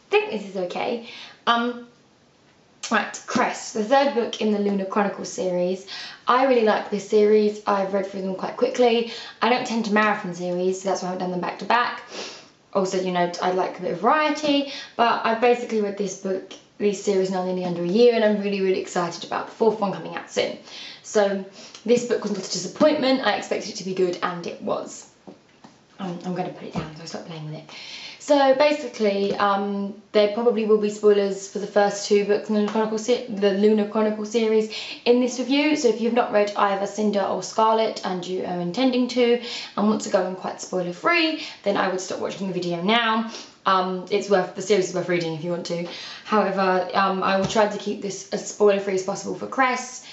think this is okay. Right, Cress, the third book in the Lunar Chronicles series. I really like this series. I've read through them quite quickly. I don't tend to marathon series, so that's why I haven't done them back to back. Also, you know, I like a bit of variety, but I've basically read this series now nearly under a year, and I'm really, really excited about the fourth one coming out soon. So this book was not a disappointment. I expected it to be good, and it was. I'm going to put it down so I stop playing with it. So basically, there probably will be spoilers for the first two books in the Lunar Chronicles series in this review. So if you've not read either Cinder or Scarlet and you are intending to and want to go in quite spoiler free, then I would stop watching the video now. The series is worth reading if you want to. However, I will try to keep this as spoiler free as possible for Cress.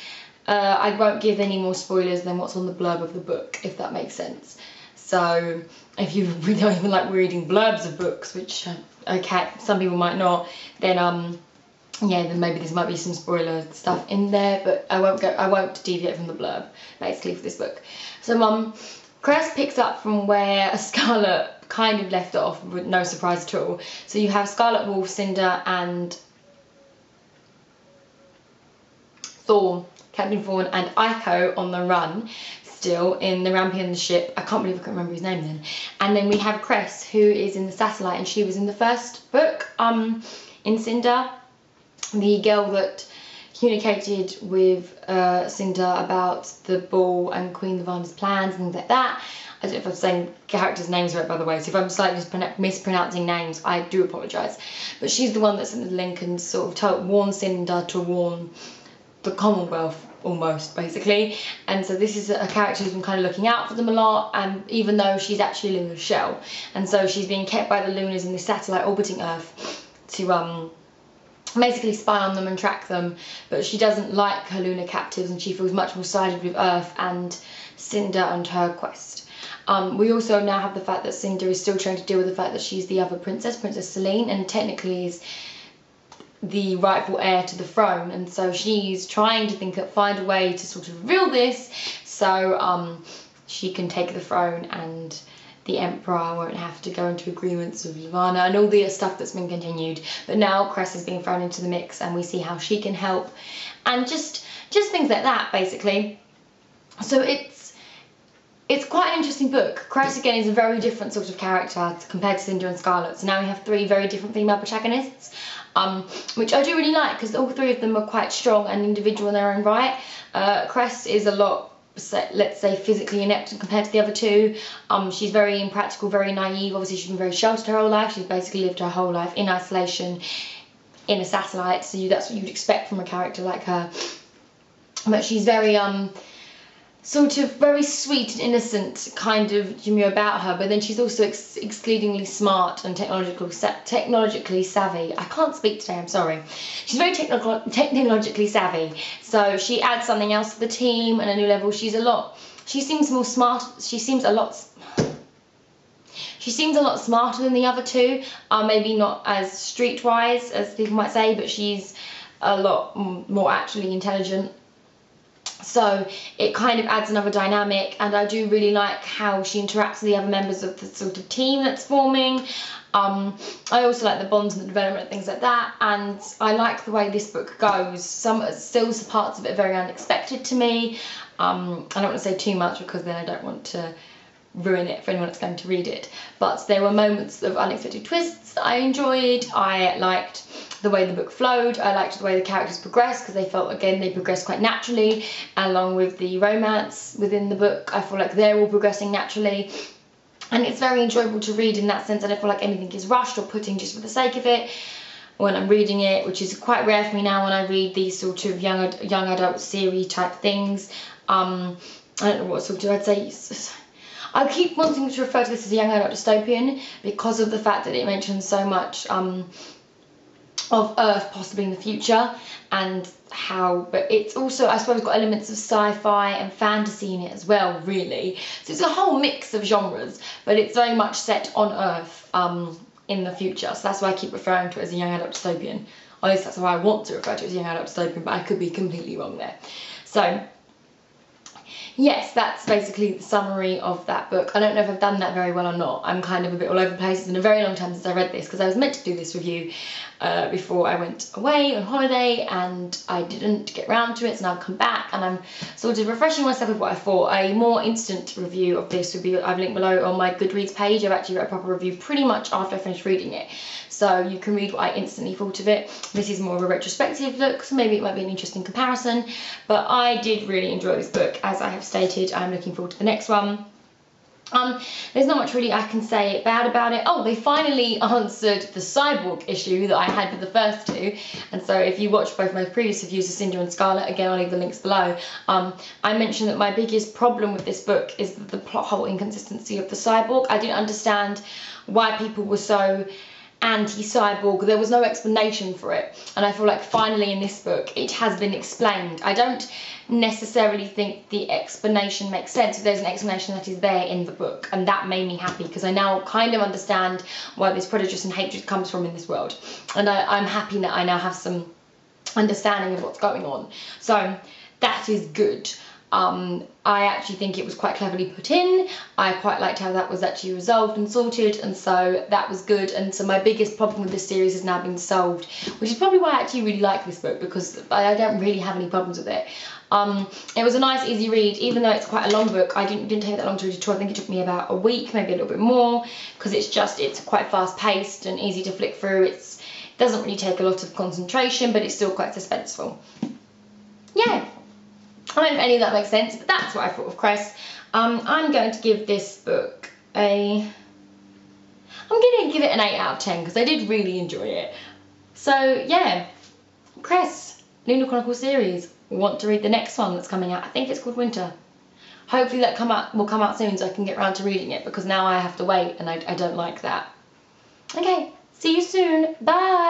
I won't give any more spoilers than what's on the blurb of the book, if that makes sense. So if you really don't even like reading blurbs of books, which okay, some people might not, then yeah, then maybe there might be some spoiler stuff in there, but I won't deviate from the blurb basically for this book. So Cress picks up from where Scarlet kind of left off, with no surprise at all. So you have Scarlet Wolf, Cinder, and Captain Thorn and Aiko on the run still in the Rampy and the ship. I can't believe I can't remember his name then. And then we have Cress, who is in the satellite, and she was in the first book, in Cinder, the girl that communicated with Cinder about the ball and Queen Lavana's plans and things like that. I don't know if I'm saying characters' names right, by the way, so if I'm slightly mispronouncing names, I do apologise. But she's the one that's in the link and sort of warned Cinder to warn the Commonwealth, almost, basically. And so this is a character who's been kind of looking out for them a lot, and even though she's actually a lunar shell, and so she's being kept by the lunars in this satellite orbiting Earth to basically spy on them and track them, but she doesn't like her lunar captives, and she feels much more sided with Earth and Cinder and her quest. We also now have the fact that Cinder is still trying to deal with the fact that she's the other princess, Princess Selene, and technically is the rightful heir to the throne, and so she's trying to find a way to sort of reveal this so she can take the throne and the Emperor won't have to go into agreements with Lavana and all the stuff that's been continued. But now Cress is being thrown into the mix, and we see how she can help, and just things like that, basically. So it's quite an interesting book. Cress, again, is a very different sort of character compared to Cinder and Scarlet. So now we have three very different female protagonists, which I do really like, because all three of them are quite strong and individual in their own right. Cress is a lot, let's say, physically inept compared to the other two. She's very impractical, very naive. Obviously, she's been very sheltered her whole life. She's basically lived her whole life in isolation in a satellite, so that's what you'd expect from a character like her. But she's very sort of very sweet and innocent kind of demure about her, but then she's also excludingly smart and technologically savvy. I can't speak today, I'm sorry. She's very technologically savvy, so she adds something else to the team and a new level. She seems more smart. She seems a lot smarter than the other two. Maybe not as streetwise as people might say, but she's a lot more actually intelligent. So it kind of adds another dynamic, and I do really like how she interacts with the other members of the sort of team that's forming. I also like the bonds and the development and things like that, and I like the way this book goes. Some parts of it are very unexpected to me. I don't want to say too much, because then I don't want to ruin it for anyone that's going to read it, but there were moments of unexpected twists that I enjoyed. I liked the way the book flowed. I liked the way the characters progressed, because they felt, again, they progressed quite naturally, along with the romance within the book. I feel like they're all progressing naturally, and it's very enjoyable to read in that sense. I don't feel like anything is rushed or put in just for the sake of it when I'm reading it, which is quite rare for me now when I read these sort of young adult series type things. I don't know what sort of, I'd say, I keep wanting to refer to this as a young adult dystopian because of the fact that it mentions so much of Earth possibly in the future, and how, but it's also, I suppose, got elements of sci-fi and fantasy in it as well, really. So it's a whole mix of genres, but it's very much set on Earth in the future. So that's why I keep referring to it as a young adult dystopian. At least that's how I want to refer to it as a young adult dystopian, but I could be completely wrong there. So yes, that's basically the summary of that book. I don't know if I've done that very well or not. I'm kind of a bit all over the place. It's been a very long time since I read this because I was meant to do this review before I went away on holiday and I didn't get round to it, so now I've come back and I'm sort of refreshing myself with what I thought. A more instant review of this would be, I've linked below on my Goodreads page. I've actually wrote a proper review pretty much after I finished reading it, so you can read what I instantly thought of it. This is more of a retrospective look, so maybe it might be an interesting comparison, but I did really enjoy this book. As I have stated, I'm looking forward to the next one. There's not much really I can say bad about it. Oh, they finally answered the cyborg issue that I had with the first two, and so if you watch both my previous reviews of Cinder and Scarlet, again I'll leave the links below, I mentioned that my biggest problem with this book is the plot hole inconsistency of the cyborg. I didn't understand why people were so anti-cyborg. There was no explanation for it, and I feel like finally in this book it has been explained. I don't necessarily think the explanation makes sense, but there's an explanation that is there in the book, and that made me happy because I now kind of understand why this prejudice and hatred comes from in this world, and I'm happy that I now have some understanding of what's going on, so that is good. I actually think it was quite cleverly put in. I quite liked how that was actually resolved and sorted, and so that was good. And so my biggest problem with this series has now been solved, which is probably why I actually really like this book, because I don't really have any problems with it. It was a nice easy read, even though it's quite a long book. I didn't take that long to read it. I think it took me about a week, maybe a little bit more, because it's quite fast paced and easy to flick through. It doesn't really take a lot of concentration, but it's still quite suspenseful. Yeah. I don't know if any of that makes sense, but that's what I thought of Cress. I'm going to give this book I'm going to give it an 8 out of 10 because I did really enjoy it. So yeah, Cress, Lunar Chronicles series. Want to read the next one that's coming out? I think it's called Winter. Hopefully that will come out soon so I can get around to reading it, because now I have to wait and I don't like that. Okay, see you soon. Bye.